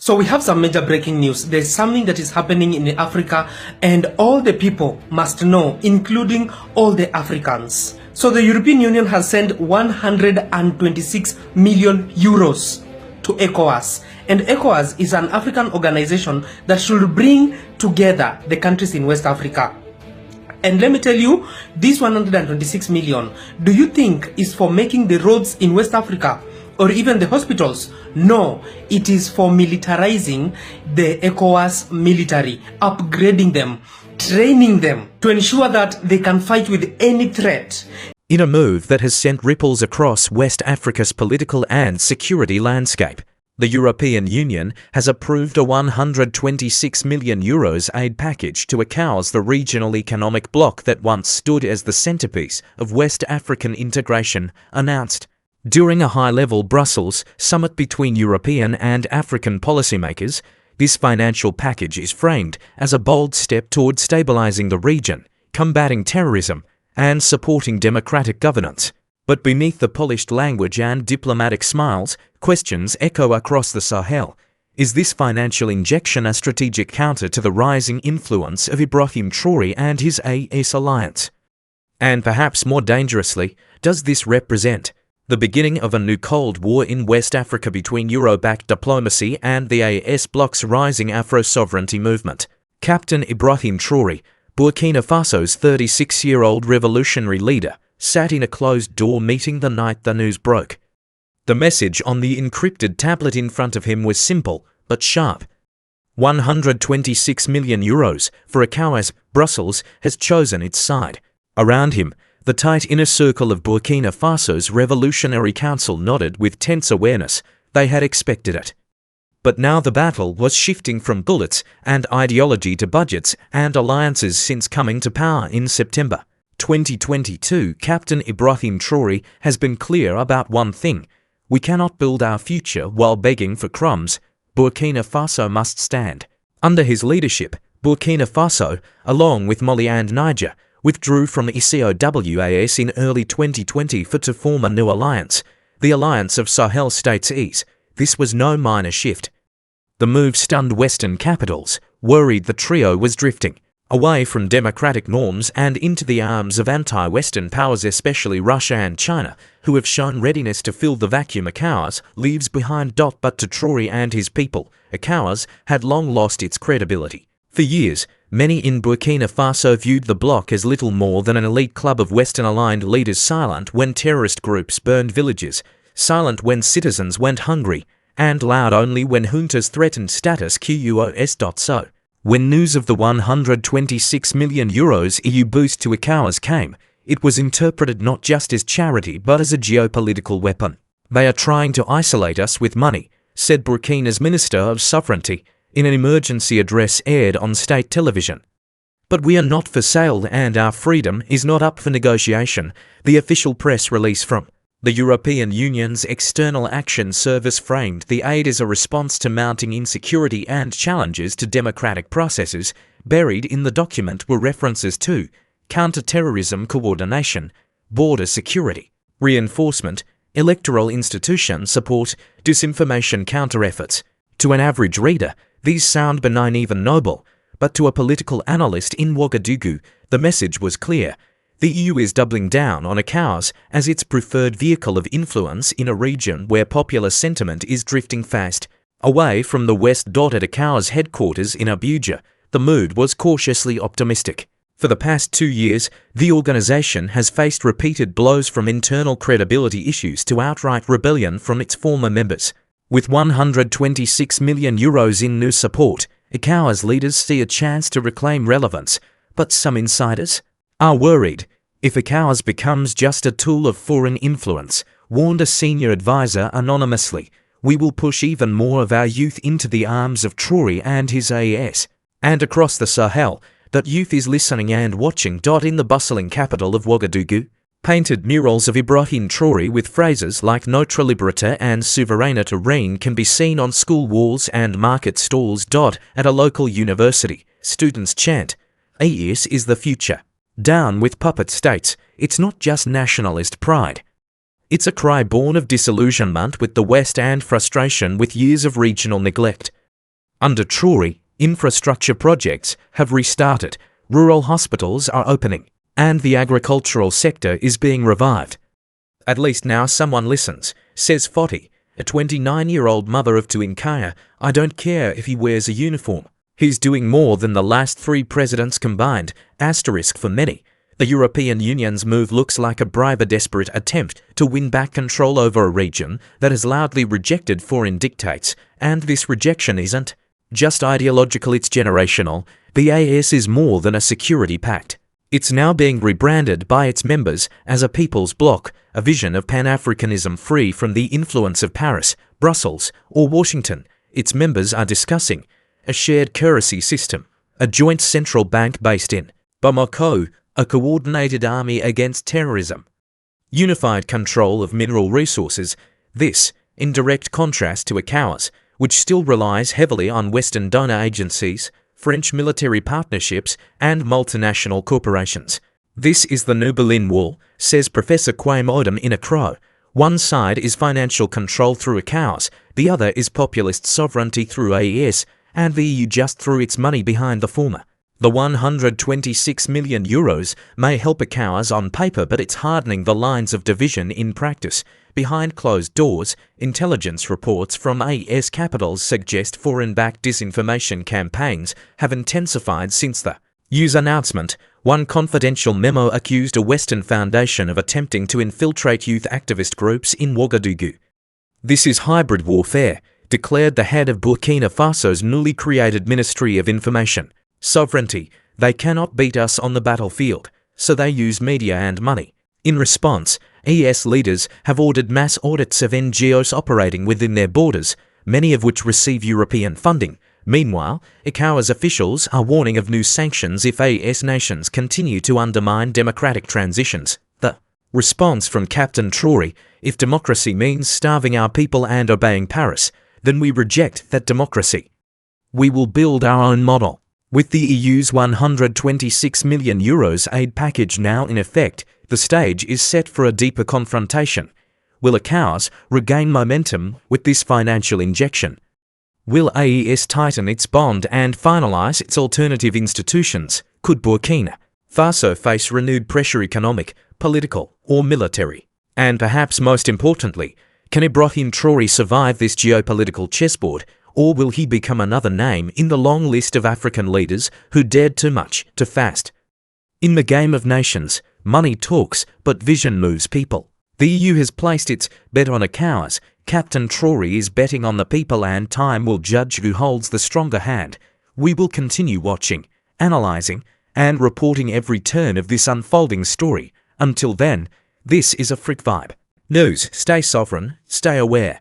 So we have some major breaking news. There's something that is happening in Africa and all the people must know, including all the Africans. So the European Union has sent 126 million euros to ECOWAS. And ECOWAS is an African organization that should bring together the countries in West Africa. And let me tell you, this 126 million, do you think is for making the roads in West Africa or even the hospitals? No, it is for militarizing the ECOWAS military, upgrading them, training them to ensure that they can fight with any threat. In a move that has sent ripples across West Africa's political and security landscape, the European Union has approved a 126 million euros aid package to ECOWAS, the regional economic bloc that once stood as the centerpiece of West African integration, announced. During a high-level Brussels summit between European and African policymakers, this financial package is framed as a bold step toward stabilizing the region, combating terrorism, and supporting democratic governance. But beneath the polished language and diplomatic smiles, questions echo across the Sahel. Is this financial injection a strategic counter to the rising influence of Ibrahim Traore and his AES alliance? And perhaps more dangerously, does this represent the beginning of a new Cold War in West Africa between Euro-backed diplomacy and the AES bloc's rising Afro-sovereignty movement? Captain Ibrahim Traore, Burkina Faso's 36-year-old revolutionary leader, sat in a closed-door meeting the night the news broke. The message on the encrypted tablet in front of him was simple but sharp. 126 million euros for ECOWAS. Brussels has chosen its side. Around him, the tight inner circle of Burkina Faso's Revolutionary Council nodded with tense awareness. They had expected it. But now the battle was shifting from bullets and ideology to budgets and alliances since coming to power in September 2022. Captain Ibrahim Traore has been clear about one thing: we cannot build our future while begging for crumbs. Burkina Faso must stand. Under his leadership, Burkina Faso, along with Mali and Niger, withdrew from ECOWAS in early 2020 to form a new alliance, the Alliance of Sahel States EAS. This was no minor shift. The move stunned Western capitals, worried the trio was drifting away from democratic norms and into the arms of anti-Western powers, especially Russia and China, who have shown readiness to fill the vacuum ECOWAS leaves behind. But to Traore and his people, ECOWAS had long lost its credibility. For years, many in Burkina Faso viewed the bloc as little more than an elite club of Western-aligned leaders, silent when terrorist groups burned villages, silent when citizens went hungry, and loud only when juntas threatened status quo. So, when news of the 126 million euros EU boost to ECOWAS came, it was interpreted not just as charity but as a geopolitical weapon. They are trying to isolate us with money, said Burkina's Minister of Sovereignty in an emergency address aired on state television. But we are not for sale and our freedom is not up for negotiation, the official press release from the European Union's External Action Service framed the aid as a response to mounting insecurity and challenges to democratic processes. Buried in the document were references to counter-terrorism coordination, border security, reinforcement, electoral institution support, disinformation counter-efforts. To an average reader, these sound benign, even noble, but to a political analyst in Ouagadougou, the message was clear. The EU is doubling down on ECOWAS as its preferred vehicle of influence in a region where popular sentiment is drifting fast away from the West. At ECOWAS headquarters in Abuja, the mood was cautiously optimistic. For the past 2 years, the organization has faced repeated blows, from internal credibility issues to outright rebellion from its former members. With 126 million euros in new support, ECOWAS leaders see a chance to reclaim relevance, but some insiders are worried. If ECOWAS becomes just a tool of foreign influence, warned a senior advisor anonymously, we will push even more of our youth into the arms of Traore and his AES. And across the Sahel, that youth is listening and watching. In the bustling capital of Ouagadougou, painted murals of Ibrahim Traore with phrases like Notre Liberté and Souveraineté Reine can be seen on school walls and market stalls. At a local university, students chant, "AES is the future." Down with puppet states, it's not just nationalist pride. It's a cry born of disillusionment with the West and frustration with years of regional neglect. Under Traoré, infrastructure projects have restarted, rural hospitals are opening, and the agricultural sector is being revived. At least now someone listens, says Foti, a 29-year-old mother of two in Kaya. I don't care if he wears a uniform. He's doing more than the last 3 presidents combined, asterisk for many. The European Union's move looks like a desperate attempt to win back control over a region that has loudly rejected foreign dictates, and this rejection isn't just ideological, it's generational. The AES is more than a security pact. It's now being rebranded by its members as a people's bloc, a vision of Pan-Africanism free from the influence of Paris, Brussels, or Washington. Its members are discussing a shared currency system, a joint central bank based in Bamako, a coordinated army against terrorism, unified control of mineral resources. This in direct contrast to ECOWAS, which still relies heavily on Western donor agencies, French military partnerships, and multinational corporations. This is the new Berlin Wall, says Professor Kwame Odom in a crow. One side is financial control through ECOWAS, the other is populist sovereignty through AES, and the EU just threw its money behind the former. The 126 million euros may help ECOWAS on paper, but it's hardening the lines of division in practice. Behind closed doors, intelligence reports from AES capitals suggest foreign-backed disinformation campaigns have intensified since the EU's announcement. One confidential memo accused a Western foundation of attempting to infiltrate youth activist groups in Ouagadougou. This is hybrid warfare, declared the head of Burkina Faso's newly created Ministry of Information Sovereignty. They cannot beat us on the battlefield, so they use media and money. In response, ES leaders have ordered mass audits of NGOs operating within their borders, many of which receive European funding. Meanwhile, ECOWAS officials are warning of new sanctions if AES nations continue to undermine democratic transitions. The response from Captain Traore: if democracy means starving our people and obeying Paris, then we reject that democracy. We will build our own model. With the EU's 126 million euros aid package now in effect, the stage is set for a deeper confrontation. Will ECOWAS regain momentum with this financial injection? Will AES tighten its bond and finalize its alternative institutions? Could Burkina Faso face renewed pressure, economic, political, or military? And perhaps most importantly, can Ibrahim Traore survive this geopolitical chessboard, or will he become another name in the long list of African leaders who dared too much too fast? In the game of nations, money talks, but vision moves people. The EU has placed its bet on ECOWAS. Captain Traore is betting on the people, and time will judge who holds the stronger hand. We will continue watching, analysing, and reporting every turn of this unfolding story. Until then, this is a Frick Vibe News. Stay sovereign, stay aware.